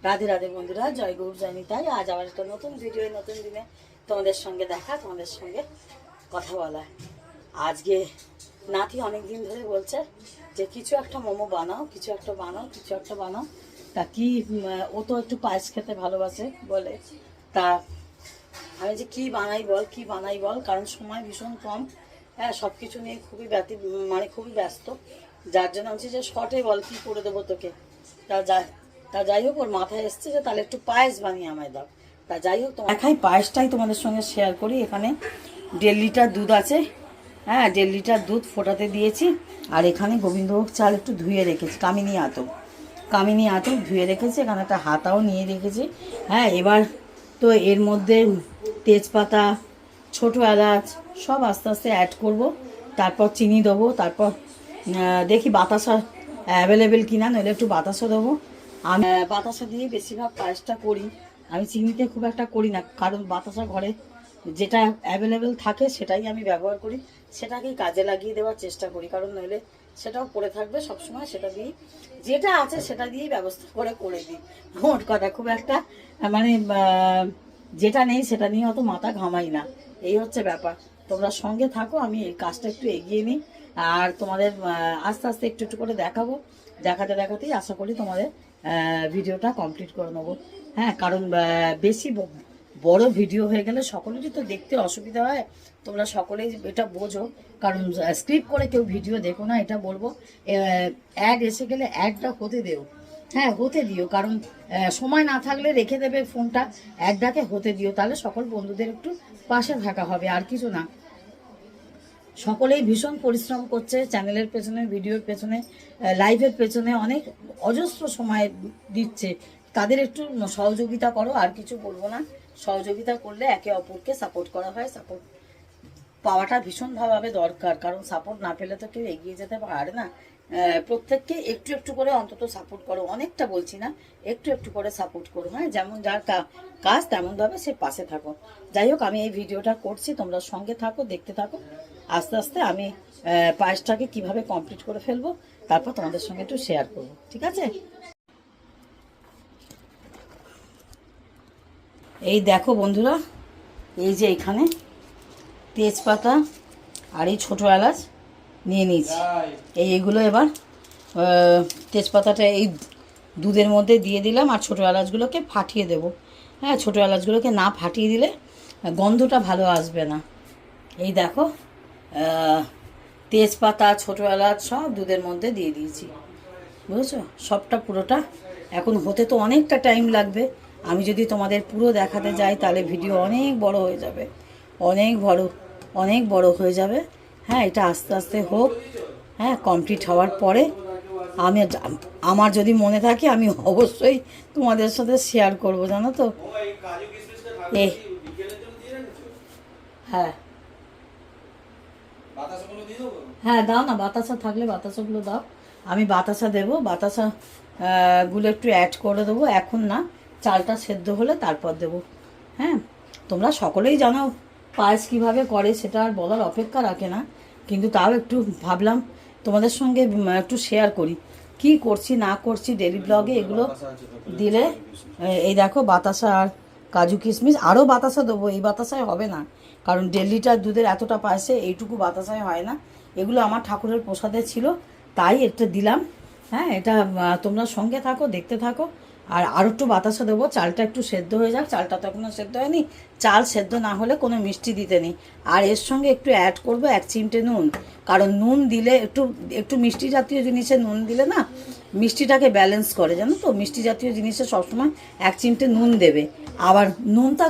রাধে রাধে বন্ধুরা, জয় গৌর জয় নিতাই। আজ আবার একটা নতুন ভিডিও, নতুন দিনে তোমাদের সঙ্গে দেখা, তোমাদের সঙ্গে কথা বলা। আজকে নাতি অনেক দিন ধরে বলছে যে কিছু একটা মোমো বানাও, কিছু একটা বানাও, কিছু একটা বানাও। তা কি, ও তো একটু পায়েস খেতে ভালোবাসে বলে। তা আমি যে কি বানাই বল, কি বানাই বল, কারণ সময় ভীষণ কম। হ্যাঁ, সব কিছু নিয়ে খুবই খুবই ব্যস্ত। যার জন্য বলছি যে শর্টে বল কি করে দেবো তোকে। তা যাই হোক, ওর মাথায় এসছে যে তাহলে একটু পায়েস বানিয়ে আমায় দাও। তা যাই হোক, তোমার দেখাই পায়েসটাই তোমাদের সঙ্গে শেয়ার করি। এখানে 1.5 লিটার দুধ আছে। হ্যাঁ, 1.5 লিটার দুধ ফোটাতে দিয়েছি। আর এখানে গোবিন্দভোগ চাল একটু ধুয়ে রেখেছি, কামিনী আতপ ধুয়ে রেখেছি। এখানে একটা হাতাও নিয়ে রেখেছি। হ্যাঁ, এবার তো এর মধ্যে তেজপাতা, ছোটো এলাচ সব আস্তে আস্তে অ্যাড করব। তারপর চিনি দেবো। তারপর দেখি বাতাসা অ্যাভেলেবেল কিনা, নইলে একটু বাতাসা দেবো। আমি বাতাসা দিয়ে বেশিরভাগ পায়েসটা করি। আমি চিনিতে খুব একটা করি না, কারণ বাতাসা ঘরে যেটা অ্যাভেলেবেল থাকে সেটাই আমি ব্যবহার করি, সেটাকেই কাজে লাগিয়ে দেওয়ার চেষ্টা করি। কারণ নইলে সেটাও পড়ে থাকবে সবসময়, সেটা দিয়েই যেটা আছে সেটা দিয়েই ব্যবস্থা করে দিই। মোট কথা খুব একটা যেটা নেই সেটা নিয়ে অত মাথা ঘামাই না, এই হচ্ছে ব্যাপার। তোমরা সঙ্গে থাকো, আমি এই কাজটা একটু এগিয়ে নিই। আর তোমাদের আস্তে আস্তে একটু একটু করে দেখাবো। দেখাতেই আশা করি তোমাদের ভিডিওটা কমপ্লিট করে নেবো। হ্যাঁ, কারণ বেশি বড় ভিডিও হয়ে গেলে সকলেরই তো দেখতে অসুবিধা হয়। তোমরা সকলেই এটা বোঝো, কারণ স্ক্রিপ্ট করে কেউ ভিডিও দেখো না, এটা বলবো। অ্যাড এসে গেলে অ্যাডটা হতে দেও। হ্যাঁ, হতে দিও, কারণ সময় না থাকলে রেখে দেবে ফোনটা, অ্যাডটাকে হতে দিও। তাহলে সকল বন্ধুদের একটু পাশে থাকা হবে, আর কিছু না। সকলেই ভীষণ পরিশ্রম করছে চ্যানেলের পেছনে, ভিডিওর পেছনে, লাইভের পেছনে অনেক অজস্র সময় দিচ্ছে। তাদের একটু সহযোগিতা করো, আর কিছু বলবো না। সহযোগিতা করলে একে অপরকে সাপোর্ট করা হয়। সাপোর্ট পাওয়াটা ভীষণভাবে দরকার, কারণ সাপোর্ট না পেলে তো কেউ এগিয়ে যেতে পারে না। প্রত্যেককে একটু একটু করে অন্তত সাপোর্ট করো, অনেকটা বলছি না, একটু একটু করে সাপোর্ট করো। হ্যাঁ, যেমন যার কাজ তেমনভাবে সে পাশে থাকো। যাই হোক, আমি এই ভিডিওটা করছি, তোমরা সঙ্গে থাকো, দেখতে থাকো। আস্তে আস্তে আমি পায়েসটাকে কিভাবে কমপ্লিট করে ফেলবো, তারপর তোমাদের সঙ্গে একটু শেয়ার করবো, ঠিক আছে? এই দেখো বন্ধুরা, এই যে এখানে তেজপাতা আর এই ছোটো এলাচ নিয়ে নিয়েছি। এইগুলো এবার তেজপাতাটা এই দুধের মধ্যে দিয়ে দিলাম, আর ছোটো এলাচগুলোকে ফাটিয়ে দেবো। হ্যাঁ, ছোটো এলাচগুলোকে না ফাটিয়ে দিলে গন্ধটা ভালো আসবে না। এই দেখো, তেজপাতা, ছোটো এলাচ সব দুধের মধ্যে দিয়ে দিয়েছি, বুঝেছো? সবটা পুরোটা এখন হতে তো অনেকটা টাইম লাগবে। আমি যদি তোমাদের পুরো দেখাতে যাই তাহলে ভিডিও অনেক বড় হয়ে যাবে, অনেক বড় হয়ে যাবে। হ্যাঁ, এটা আস্তে আস্তে হোক। হ্যাঁ, কমপ্লিট হওয়ার পরে আমার যদি মনে থাকে আমি অবশ্যই তোমাদের সাথে শেয়ার করব, জানো তো। হ্যাঁ হ্যাঁ, দাও না, বাতাসা থাকলে বাতাসাগুলো দাও। আমি বাতাসা দেবো, বাতাসা গুলো একটু অ্যাড করে দেবো, এখন না, চালটা সেদ্ধ হলে তারপর দেবো। হ্যাঁ, তোমরা সকলেই জানো পায়েস কীভাবে করে, সেটা আর বলার অপেক্ষা রাখে না। কিন্তু তাও একটু ভাবলাম তোমাদের সঙ্গে একটু শেয়ার করি, কি করছি না করছি ডেলি ব্লগে। এগুলো দিলে এই দেখো, বাতাসা আর কাজু কিশমিশ, আরও বাতাসা দেবো। এই বাতাসায় হবে না, কারণ 1.5 লিটার দুধের এতটা পায়েসে এইটুকু বাতাসায় হয় না। এগুলো আমার ঠাকুরের প্রসাদে ছিল, তাই একটা দিলাম। হ্যাঁ, এটা তোমরা সঙ্গে থাকো, দেখতে থাকো। আর আরও একটু বাতাসা দেবো, চালটা একটু সেদ্ধ হয়ে যাক। চালটা তো এখনও সেদ্ধ হয়নি, চাল সেদ্ধ না হলে কোনো মিষ্টি দিতে নেই। আর এর সঙ্গে একটু অ্যাড করবো 1 চিমটে নুন, কারণ নুন দিলে একটু মিষ্টি জাতীয় জিনিসে নুন দিলে না মিষ্টিটাকে ব্যালেন্স করে, জানো তো। মিষ্টি জাতীয় জিনিসে সবসময় 1 চিমটে নুন দেবে। আবার নুনটা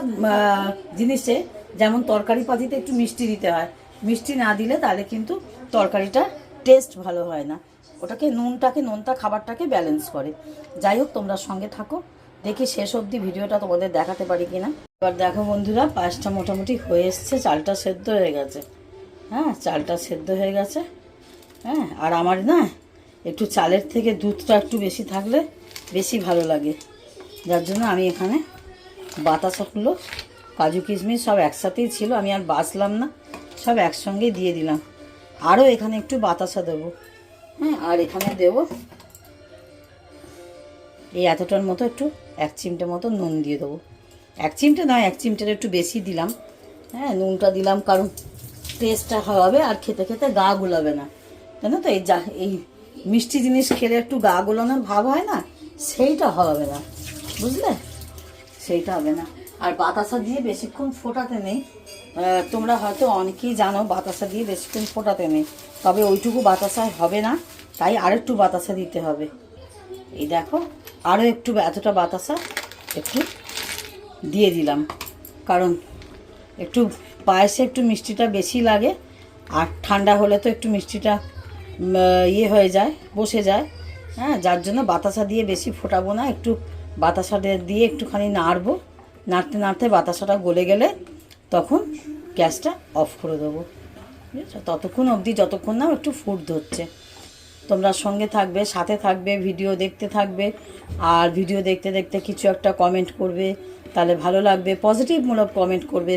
জিনিসে যেমন তরকারি পাতিতে একটু মিষ্টি দিতে হয়, মিষ্টি না দিলে তাহলে কিন্তু তরকারিটা টেস্ট ভালো হয় না। নুনটা খাবারটাকে ব্যালেন্স করে। যাই হোক, তোমরা সঙ্গে থাকো, দেখি শেষ অবধি ভিডিওটা তোমাদের দেখাতে পারি কিনা। এবার দেখো বন্ধুরা, পায়েসটা মোটামুটি হয়ে এসছে, চালটা সেদ্ধ হয়ে গেছে। হ্যাঁ, চালটা সেদ্ধ হয়ে গেছে। হ্যাঁ, আর আমার না একটু চালের থেকে দুধটা একটু বেশি থাকলে বেশি ভালো লাগে, যার জন্য আমি এখানে বাতাসাগুলো, কাজু কিশমিশ সব একসাথেই ছিল, আমি আর বাছলাম না, সব একসঙ্গেই দিয়ে দিলাম। আরও এখানে একটু বাতাসা দেবো। হ্যাঁ, আর এখানে দেবো এই এতটার মতো একটু 1 চিমটে মতো নুন দিয়ে দেবো। 1 চিমটে নয়, 1 চিমটের একটু বেশি দিলাম। হ্যাঁ, নুনটা দিলাম কারণ টেস্টটা হবে আর খেতে খেতে গা গুলাবে না, জানো তো? এই মিষ্টি জিনিস খেলে একটু গা গুলানোর ভাব হয় না, সেইটা হবে না, বুঝলে? সেইটা হবে না। আর বাতাসা দিয়ে বেশিক্ষণ ফোটাতে নেই। তোমরা হয়তো অনেকেই জানো বাতাসা দিয়ে বেশিক্ষণ ফোটাতে নেই, তবে ওইটুকু বাতাসা হবে না, তাই আরেকটু বাতাসা দিতে হবে। এই দেখো, আরও একটু এতটা বাতাসা একটু দিয়ে দিলাম, কারণ একটু পায়েসে একটু মিষ্টিটা বেশি লাগে, আর ঠান্ডা হলে তো একটু মিষ্টিটা ইয়ে হয়ে যায়, বসে যায়। হ্যাঁ, যার জন্য বাতাসা দিয়ে বেশি ফোটাবো না, একটু বাতাসাটা দিয়ে একটুখানি নাড়বো। নাড়তে নাড়তে বাতাসাটা গলে গেলে তখন গ্যাসটা অফ করে দেবো, বুঝেছো? ততক্ষণ অবধি যতক্ষণ না একটু ফুট ধরছে। তোমরা সঙ্গে থাকবে, সাথে থাকবে, ভিডিও দেখতে থাকবে, আর ভিডিও দেখতে দেখতে কিছু একটা কমেন্ট করবে, তাহলে ভালো লাগবে। পজিটিভমূলক কমেন্ট করবে।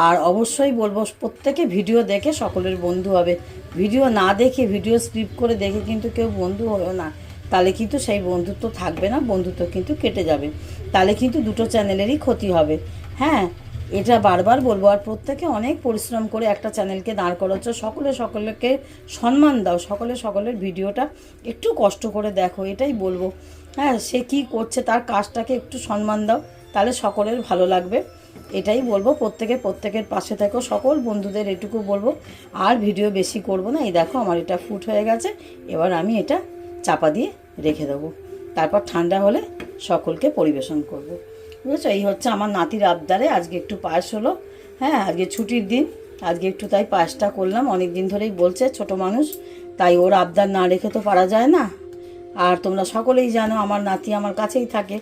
আর অবশ্যই বলবো প্রত্যেকে ভিডিও দেখে সকলের বন্ধু হবে। ভিডিও না দেখে, ভিডিও স্কিপ করে দেখে কিন্তু কেউ বন্ধু হলো না, তাহলে কিন্তু সেই বন্ধুত্ব থাকবে না, বন্ধুত্ব কিন্তু কেটে যাবে, তাহলে কিন্তু দুটো চ্যানেলেরই ক্ষতি হবে। হ্যাঁ, এটা বারবার বলবো। আর প্রত্যেকে অনেক পরিশ্রম করে একটা চ্যানেলকে দাঁড় করাচ্ছ, সকলকে সম্মান দাও, সকলের ভিডিওটা একটু কষ্ট করে দেখো, এটাই বলবো। হ্যাঁ, সে কি করছে তার কাজটাকে একটু সম্মান দাও, তাহলে সকলের ভালো লাগবে, এটাই বলবো। প্রত্যেকের পাশে থেকো, সকল বন্ধুদের এটুকু বলবো। আর ভিডিও বেশি করব না। এই দেখো আমার এটা ফুট হয়ে গেছে, এবার আমি এটা চাপা দিয়ে রেখে দেবো, তারপর ঠান্ডা হলে সকলকে পরিবেশন করব। বুঝেছো? এই হচ্ছে আমার নাতির আবদারে আজকে একটু পায়েস হলো। হ্যাঁ, আজকে ছুটির দিন, আজকে একটু তাই পায়েসটা করলাম। অনেক দিন ধরেই বলছে, ছোট মানুষ, তাই ওর আবদার না রেখে তো পারা যায় না। আর তোমরা সকলেই জানো আমার নাতি আমার কাছেই থাকে।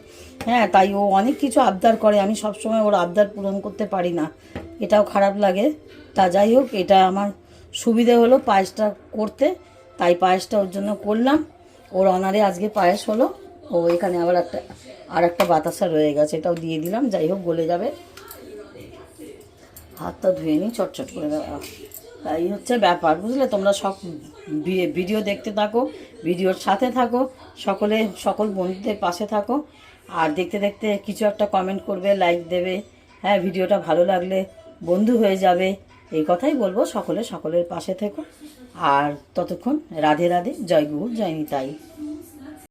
হ্যাঁ, তাই ও অনেক কিছু আবদার করে, আমি সবসময় ওর আবদার পূরণ করতে পারি না, এটাও খারাপ লাগে। তা যাই হোক, এটা আমার সুবিধে হলো পায়েসটা করতে, তাই পায়েসটা ওর জন্য করলাম। ওর অনারে আজকে পায়েস হলো। ও এখানে আবার একটা বাতাসা রয়ে গেছে, এটাও দিয়ে দিলাম। যাই হোক, গলে যাবে। হাতটা ধুয়ে নিই চটচট করে দেওয়া। তাই হচ্ছে ব্যাপার, বুঝলে? তোমরা সব ভিডিও দেখতে থাকো, ভিডিওর সাথে থাকো, সকল বন্ধুদের পাশে থাকো, আর দেখতে দেখতে কিছু একটা কমেন্ট করবে, লাইক দেবে। হ্যাঁ, ভিডিওটা ভালো লাগলে বন্ধু হয়ে যাবে, এই কথাই বলবো। সকলের পাশে থেকো। আর ততক্ষণ রাধে রাধে, জয় গুরু, জয় নিতাই।